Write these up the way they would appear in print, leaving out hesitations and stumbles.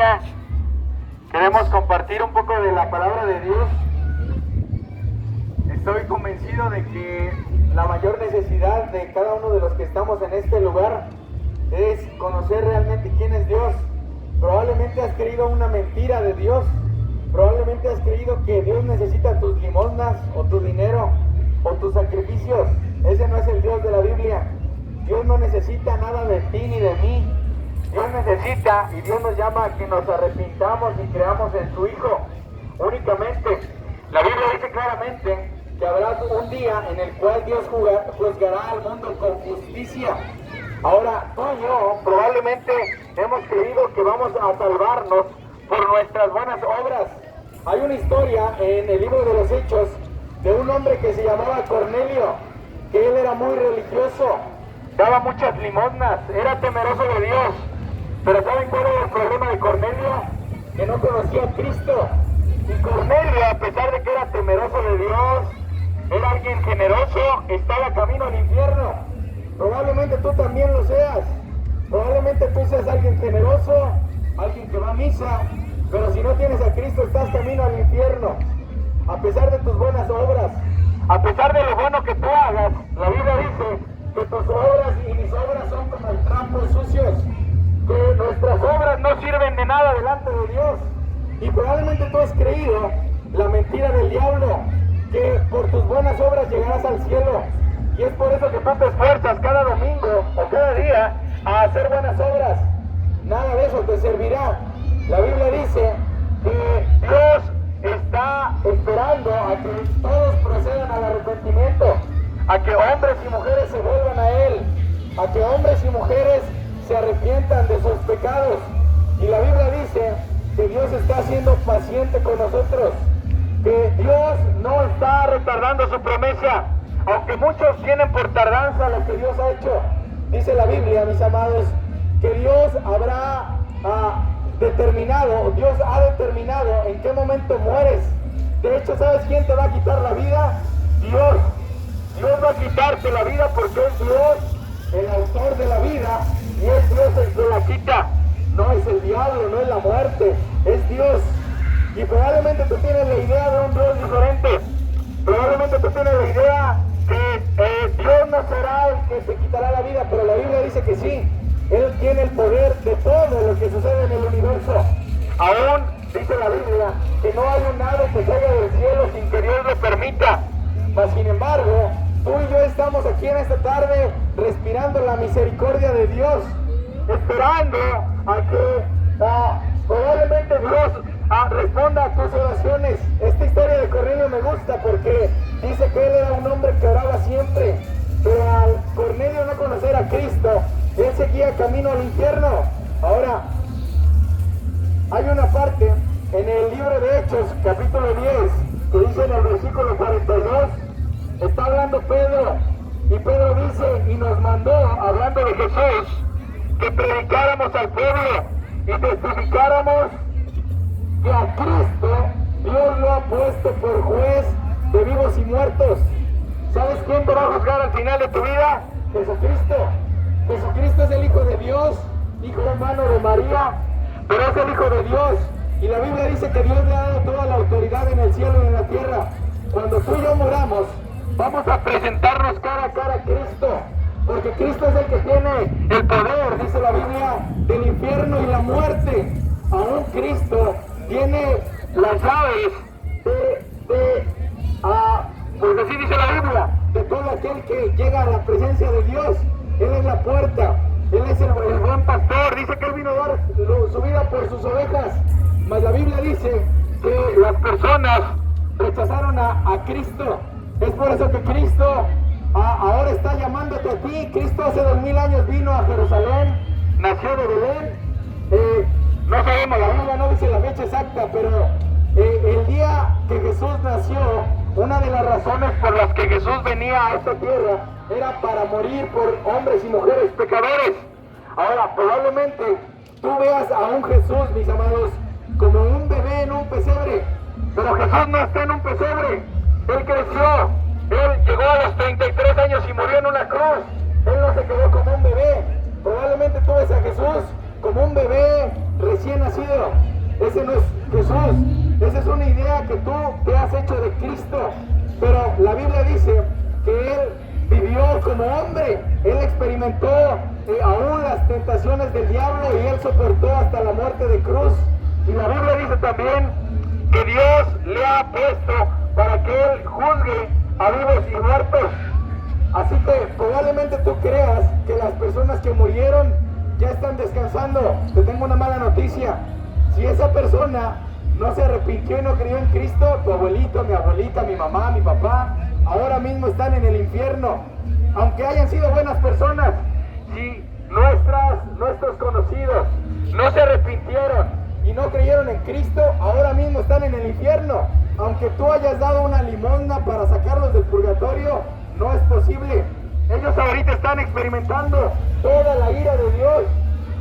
iglesia. Queremos compartir un poco de la palabra de Dios. Estoy convencido de que la mayor necesidad de cada uno de los que estamos en este lugar es conocer realmente quién es Dios. Probablemente has creído una mentira de Dios. Probablemente has creído que Dios necesita tus limosnas o tu dinero o tus sacrificios. Ese no es el Dios de la Biblia. Dios no necesita nada de ti ni de mí. Dios necesita y Dios nos llama a que nos arrepintamos y creamos en su Hijo únicamente. La Biblia dice claramente que habrá un día en el cual Dios juzgará al mundo con justicia. Ahora, tú y yo probablemente hemos creído que vamos a salvarnos por nuestras buenas obras. Hay una historia en el libro de los Hechos de un hombre que se llamaba Cornelio, que él era muy religioso, daba muchas limosnas, era temeroso de Dios. Pero ¿saben cuál era el problema de Cornelio? Que no conocía a Cristo. Y Cornelio, a pesar de que era temeroso de Dios, era alguien generoso, estaba camino al infierno. Probablemente tú también lo seas. Probablemente tú seas alguien generoso, alguien que va a misa, pero si no tienes a Cristo estás camino al infierno. A pesar de tus buenas obras, a pesar de lo bueno que tú hagas, la Biblia dice que tus obras y mis obras son como trapos sucios, que nuestras obras no sirven de nada delante de Dios. Y probablemente tú has creído la mentira del diablo, que por tus buenas obras llegarás al cielo. Y es por eso que tú te esfuerzas cada domingo o cada día a hacer buenas obras. Nada de eso te servirá. La Biblia dice que Dios está esperando a que todos procedan al arrepentimiento, a que hombres y mujeres se vuelvan a Él, a que hombres y mujeres se arrepientan de sus pecados. Y la Biblia dice que Dios está siendo paciente con nosotros, que Dios no está retardando su promesa, aunque muchos tienen por tardanza lo que Dios ha hecho. Dice la Biblia, mis amados, que Dios Dios ha determinado en qué momento mueres. De hecho, ¿sabes quién te va a quitar la vida? Dios. Dios va a quitarte la vida porque es Dios el autor de la vida y es Dios el que la quita. No es el diablo, no es la muerte, es Dios. Y probablemente tú tienes la idea de un Dios diferente. Probablemente tú tienes la idea que Dios no será el que te quitará la vida, pero la Biblia dice que sí. Él tiene el poder de todo lo que sucede en el universo. Aún dice la Biblia que no hay un ave que caiga del cielo sin que Dios lo permita. Mas sin embargo, tú y yo estamos aquí en esta tarde respirando la misericordia de Dios, esperando a que probablemente Dios responda a tus oraciones. Esta historia de Cornelio me gusta porque dice que él era un hombre que oraba siempre, pero al Cornelio no conocer a Cristo, él seguía camino al infierno. Ahora, hay una parte en el libro de Hechos, capítulo 10, que dice en el versículo 42, está hablando Pedro, y Pedro dice, y nos mandó, hablando de Jesús, que predicáramos al pueblo y testificáramos que a Cristo Dios lo ha puesto por juez de vivos y muertos. ¿Sabes quién te va a juzgar al final de tu vida? Jesucristo. Jesucristo es el Hijo de Dios, hijo hermano de María, pero es el Hijo de Dios. Y la Biblia dice que Dios le ha dado toda la autoridad en el cielo y en la tierra. Cuando tú y yo moramos, vamos a presentarnos cara a cara a Cristo, porque Cristo es el que tiene el poder, dice la Biblia, del infierno y la muerte. Aún Cristo tiene las llaves pues así dice la Biblia, de todo aquel que llega a la presencia de Dios. Él es la puerta, Él es el buen pastor. Dice que Él vino a dar su vida por sus ovejas. Mas la Biblia dice que las personas rechazaron a Cristo. Es por eso que Cristo ahora está llamándote a ti. Cristo hace 2000 años vino a Jerusalén, nació de Belén. No sabemos, la Biblia no dice la fecha exacta, pero el día que Jesús nació, una de las razones por las que Jesús venía a esta tierra era para morir por hombres y mujeres pecadores. Ahora, probablemente tú veas a un Jesús, mis amados, como un bebé en un pesebre, pero Jesús no está en un pesebre. Él creció, Él llegó a los 33 años y murió en una cruz. Él no se quedó como un bebé. Probablemente tú ves a Jesús como un bebé recién nacido. que tú te has hecho de Cristo, pero la Biblia dice que Él vivió como hombre, Él experimentó aún las tentaciones del diablo y Él soportó hasta la muerte de cruz. Y la Biblia dice también que Dios le ha puesto para que Él juzgue a vivos y muertos. Así que probablemente tú creas que las personas que murieron ya están descansando. Te tengo una mala noticia. Si esa persona no se arrepintió y no creyó en Cristo, tu abuelito, mi abuelita, mi mamá, mi papá, ahora mismo están en el infierno. Aunque hayan sido buenas personas, si nuestros conocidos no se arrepintieron y no creyeron en Cristo, ahora mismo están en el infierno. Aunque tú hayas dado una limosna para sacarlos del purgatorio, no es posible. Ellos ahorita están experimentando toda la ira de Dios.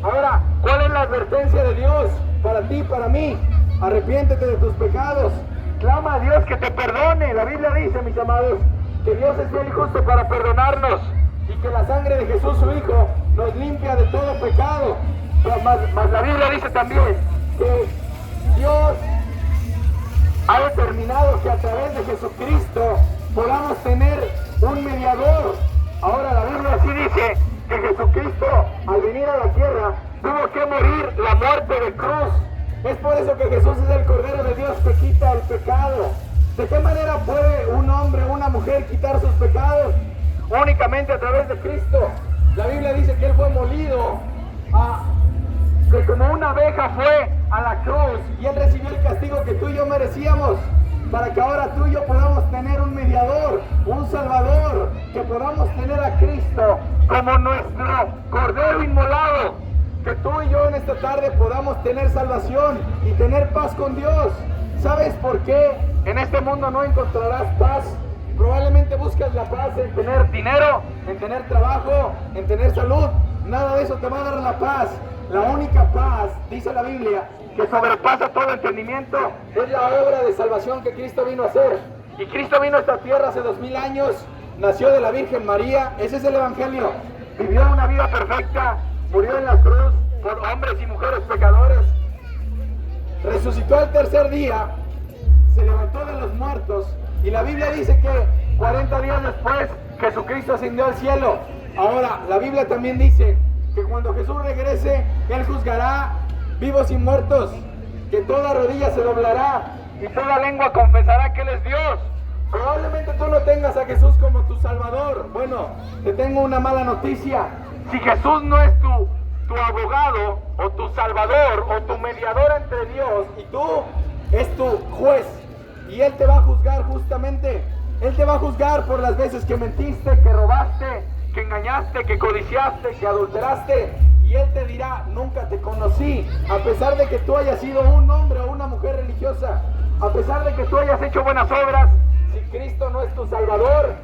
Ahora, ¿cuál es la advertencia de Dios para ti, para mí? Arrepiéntete de tus pecados. Clama a Dios que te perdone. La Biblia dice, mis amados, que Dios es fiel y justo para perdonarnos y que la sangre de Jesús, su Hijo, nos limpia de todo pecado. Mas la Biblia dice también que Dios ha determinado que a través de Jesucristo podamos tener un mediador. Ahora la Biblia sí dice que Jesucristo, al venir a la tierra, tuvo que morir la muerte de cruz. Es por eso que Jesús es el Cordero de Dios que quita el pecado. ¿De qué manera puede un hombre o una mujer quitar sus pecados? Únicamente a través de Cristo. La Biblia dice que Él fue molido, que como una abeja fue a la cruz y Él recibió el castigo que tú y yo merecíamos, para que ahora tú y yo podamos tener un mediador, un salvador, que podamos tener a Cristo como nuestro Cordero inmolado, que tú y yo en esta tarde podamos tener salvación y tener paz con Dios. ¿Sabes por qué en este mundo no encontrarás paz? Probablemente buscas la paz en tener dinero, en tener trabajo, en tener salud. Nada de eso te va a dar la paz. La única paz, dice la Biblia, que sobrepasa todo entendimiento, es la obra de salvación que Cristo vino a hacer. Y Cristo vino a esta tierra hace 2000 años, nació de la Virgen María, ese es el Evangelio. Vivió una vida perfecta, murió en la cruz por hombres y mujeres pecadores, resucitó al tercer día, se levantó de los muertos, y la Biblia dice que 40 días después Jesucristo ascendió al cielo. Ahora, la Biblia también dice que cuando Jesús regrese, Él juzgará vivos y muertos, que toda rodilla se doblará y toda lengua confesará que Él es Dios. Probablemente tú no tengas a Jesús como tu Salvador. Bueno, te tengo una mala noticia. Si Jesús no es tu abogado o tu Salvador o tu mediador entre Dios y tú, es tu juez. Y Él te va a juzgar justamente. Él te va a juzgar por las veces que mentiste, que robaste, que engañaste, que codiciaste, que adulteraste. Y Él te dirá, nunca te conocí. A pesar de que tú hayas sido un hombre o una mujer religiosa, a pesar de que tú hayas hecho buenas obras, si Cristo no es tu Salvador,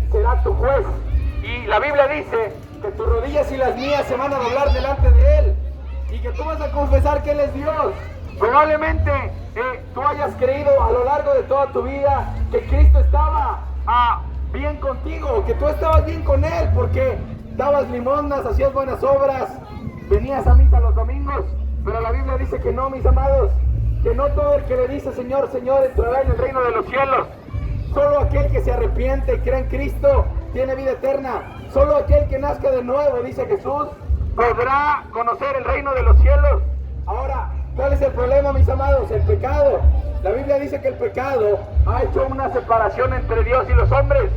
será tu juez. Y la Biblia dice que tus rodillas y las mías se van a doblar delante de Él. Y que tú vas a confesar que Él es Dios. Probablemente tú hayas creído a lo largo de toda tu vida que Cristo estaba bien contigo, que tú estabas bien con Él, porque dabas limosnas, hacías buenas obras, venías a misa los domingos. Pero la Biblia dice que no, mis amados, que no todo el que le dice Señor, Señor, entrará en el reino de los cielos. Solo aquel que se arrepiente y cree en Cristo tiene vida eterna. Solo aquel que nazca de nuevo, dice Jesús, podrá conocer el reino de los cielos. Ahora, ¿cuál es el problema, mis amados? El pecado. La Biblia dice que el pecado ha hecho una separación entre Dios y los hombres.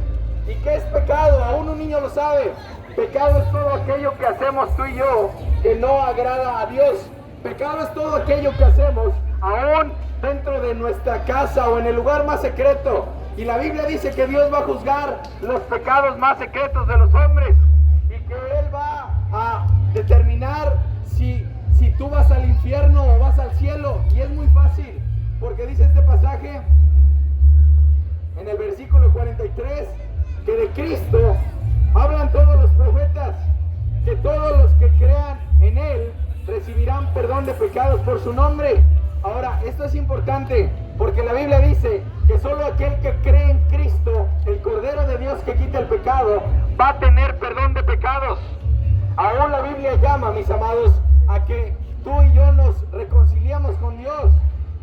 ¿Y qué es pecado? Aún un niño lo sabe. Pecado es todo aquello que hacemos tú y yo que no agrada a Dios. Pecado es todo aquello que hacemos aún dentro de nuestra casa o en el lugar más secreto. Y la Biblia dice que Dios va a juzgar los pecados más secretos de los hombres y que Él va a determinar si tú vas al infierno o vas al cielo. Y es muy fácil, porque dice este pasaje en el versículo 43 que de Cristo hablan todos los profetas, que todos los que crean en Él recibirán perdón de pecados por su nombre. Ahora, esto es importante porque la Biblia dice que solo aquel que cree en Cristo, el Cordero de Dios que quita el pecado, va a tener perdón de pecados. Aún la Biblia llama, mis amados, a que tú y yo nos reconciliamos con Dios.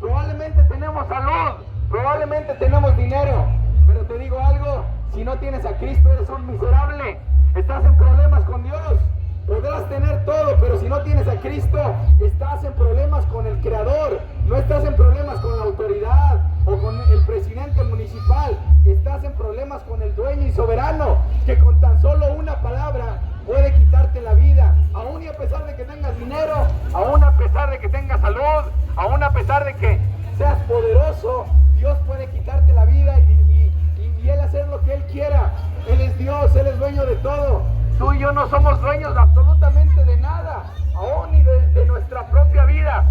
Probablemente tenemos salud, Probablemente tenemos dinero, pero te digo algo, si no tienes a Cristo eres un miserable. Estás en problemas con Dios. Podrás tener todo, pero si no tienes a Cristo, estás en problemas con el Creador. No estás en problemas con la autoridad o con el presidente municipal. Estás en problemas con el dueño y soberano, que con tan solo una palabra puede quitarte la vida. Aún y a pesar de que tengas dinero, aún a pesar de que tengas salud, aún a pesar de que seas poderoso, Dios puede quitarte la vida y Él hacer lo que Él quiera. Él es Dios, Él es dueño de todo. Tú y yo no somos dueños absolutamente de nada, aún ni de nuestra propia vida.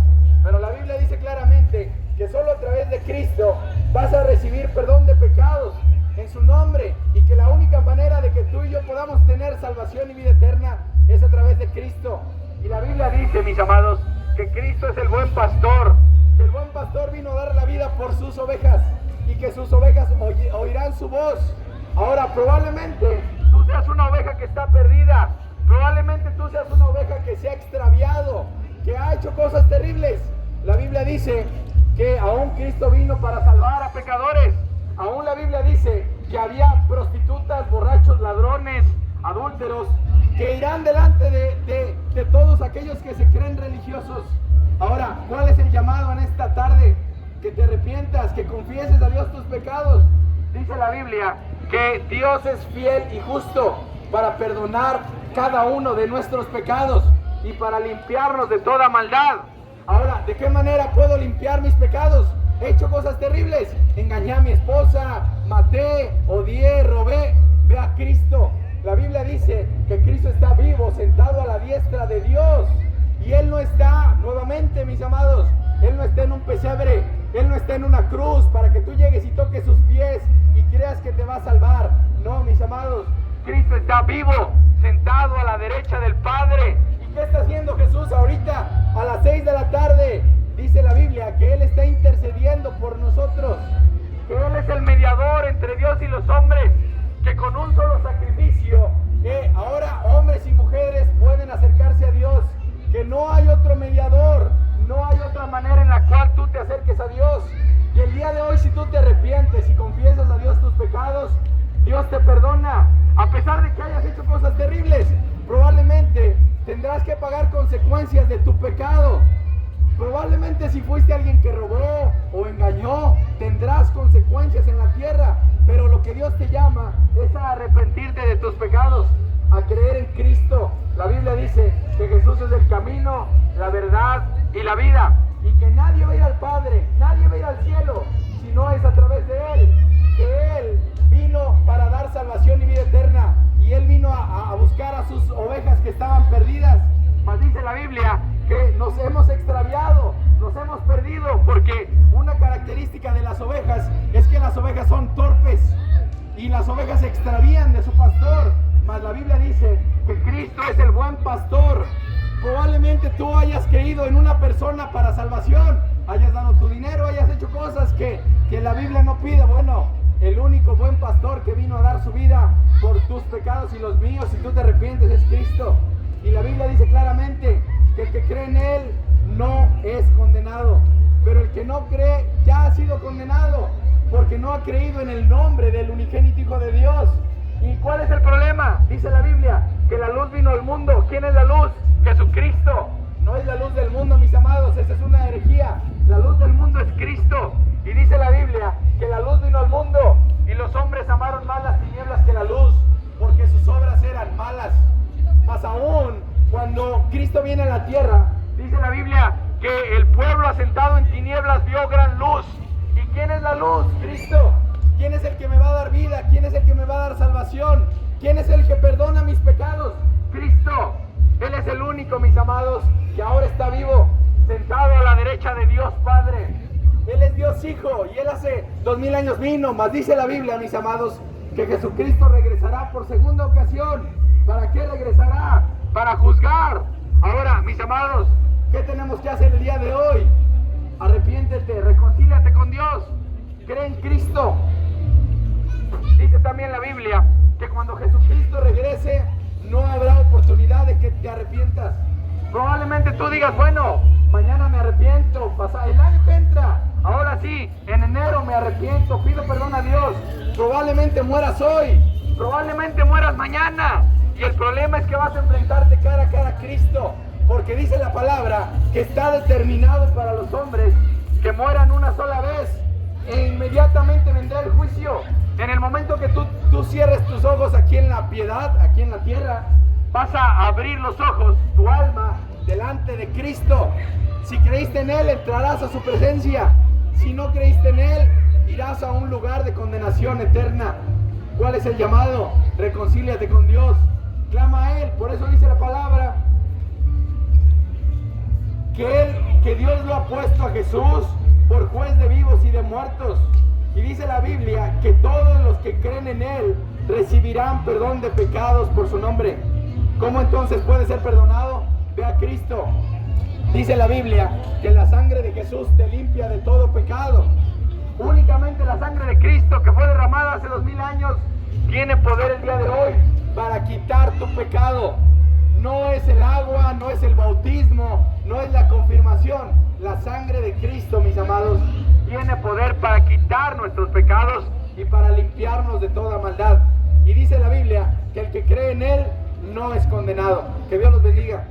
Pero la Biblia dice claramente que solo a través de Cristo vas a recibir perdón de pecados en su nombre, y que la única manera de que tú y yo podamos tener salvación y vida eterna es a través de Cristo. Y la Biblia dice, mis amados, que Cristo es el buen pastor, que el buen pastor vino a dar la vida por sus ovejas y que sus ovejas oirán su voz. Ahora, probablemente tú seas una oveja que está perdida, probablemente tú seas una oveja que se ha extraviado, que ha hecho cosas terribles. La Biblia dice que aún Cristo vino para salvar a pecadores. Aún la Biblia dice que había prostitutas, borrachos, ladrones, adúlteros, que irán delante de todos aquellos que se creen religiosos. Ahora, ¿cuál es el llamado en esta tarde? Que te arrepientas, que confieses a Dios tus pecados. Dice la Biblia que Dios es fiel y justo para perdonar cada uno de nuestros pecados y para limpiarnos de toda maldad. Ahora, ¿de qué manera puedo limpiar mis pecados? He hecho cosas terribles, engañé a mi esposa, maté, odié, robé. Ve a Cristo. La Biblia dice que Cristo está vivo, sentado a la diestra de Dios. Y Él no está, nuevamente mis amados, Él no está en un pesebre, Él no está en una cruz para que tú llegues y toques sus pies y creas que te va a salvar. No, mis amados, Cristo está vivo, sentado a la derecha del Padre. ¿Y qué está haciendo Jesús ahorita? A las 6 de la tarde, dice la Biblia, que Él está intercediendo por nosotros, que Él es el mediador entre Dios y los hombres, que con un solo sacrificio, ahora hombres y mujeres pueden acercarse a Dios, que no hay otro mediador, no hay otra manera en la cual tú te acerques a Dios. Y el día de hoy, si tú te arrepientes y confiesas a Dios tus pecados, Dios te perdona, a pesar de que hayas hecho cosas terribles. Probablemente tendrás que pagar consecuencias de tu pecado. Probablemente si fuiste alguien que robó o engañó, tendrás consecuencias en la tierra. Pero lo que Dios te llama es a arrepentirte de tus pecados, a creer en Cristo. La Biblia dice que Jesús es el camino, la verdad y la vida, y que nadie va a ir al Padre, nadie va a ir al cielo, si no es a través de Él. Que Él vino para dar salvación y vida eterna, y Él vino a buscar a sus ovejas que estaban perdidas. Mas dice la Biblia que nos hemos extraviado, nos hemos perdido, porque una característica de las ovejas es que las ovejas son torpes y las ovejas se extravían de su pastor. Mas la Biblia dice que Cristo es el buen pastor. Probablemente tú hayas creído en una persona para salvación, hayas dado tu dinero, hayas hecho cosas que la Biblia no pide. Bueno, el único buen pastor que vino a dar su vida por tus pecados y los míos, si tú te arrepientes, es Cristo. Y la Biblia dice claramente que el que cree en Él no es condenado, pero el que no cree ya ha sido condenado, porque no ha creído en el nombre del unigénito Hijo de Dios. ¿Y cuál es el problema? Dice la Biblia que la luz vino al mundo. ¿Quién es la luz? Jesucristo. No es la luz del mundo, mis amados, esa es una herejía. La luz del mundo es Cristo. Y dice la Biblia que la luz vino al mundo y los hombres amaron más las tinieblas que la luz, porque sus obras eran malas. Más aún, cuando Cristo viene a la tierra, dice la Biblia que el pueblo asentado en tinieblas vio gran luz. ¿Y quién es la luz? Cristo. ¿Quién es el que me va a dar vida? ¿Quién es el que me va a dar salvación? ¿Quién es el que perdona mis pecados? Cristo. Él es el único, mis amados, que ahora está vivo, sentado a la derecha de Dios Padre. Él es Dios Hijo y Él hace 2000 años vino. Mas dice la Biblia, mis amados, que Jesucristo regresará por segunda ocasión. ¿Para qué regresará? Para juzgar. Ahora, mis amados, ¿qué tenemos que hacer el día de hoy? Arrepiéntete, reconcíliate con Dios, cree en Cristo. Dice también la Biblia que cuando Jesucristo regrese no habrá oportunidad de que te arrepientas. Probablemente tú digas, bueno, mañana me arrepiento, pasa el año que entra, ahora sí, en enero me arrepiento. Dios. Probablemente mueras hoy, probablemente mueras mañana. Y el problema es que vas a enfrentarte cara a cara a Cristo. Porque dice la palabra que está determinado para los hombres que mueran una sola vez. E inmediatamente vendrá el juicio. En el momento que tú cierres tus ojos aquí en la piedad, aquí en la tierra, vas a abrir los ojos, tu alma, delante de Cristo. Si creíste en Él, entrarás a su presencia. Si no creíste en Él, irás a un lugar de condenación eterna. ¿Cuál es el llamado? Reconcíliate con Dios. Clama a Él. Por eso dice la palabra que Dios lo ha puesto a Jesús por juez de vivos y de muertos. Y dice la Biblia que todos los que creen en Él recibirán perdón de pecados por su nombre. ¿Cómo entonces puede ser perdonado? Ve a Cristo. Dice la Biblia que la sangre de Jesús te limpia de todo pecado. Únicamente la sangre de Cristo, que fue derramada hace 2000 años, tiene poder el día de hoy para quitar tu pecado. No es el agua, no es el bautismo, no es la confirmación. La sangre de Cristo, mis amados, tiene poder para quitar nuestros pecados y para limpiarnos de toda maldad. Y dice la Biblia que el que cree en Él no es condenado. Que Dios los bendiga.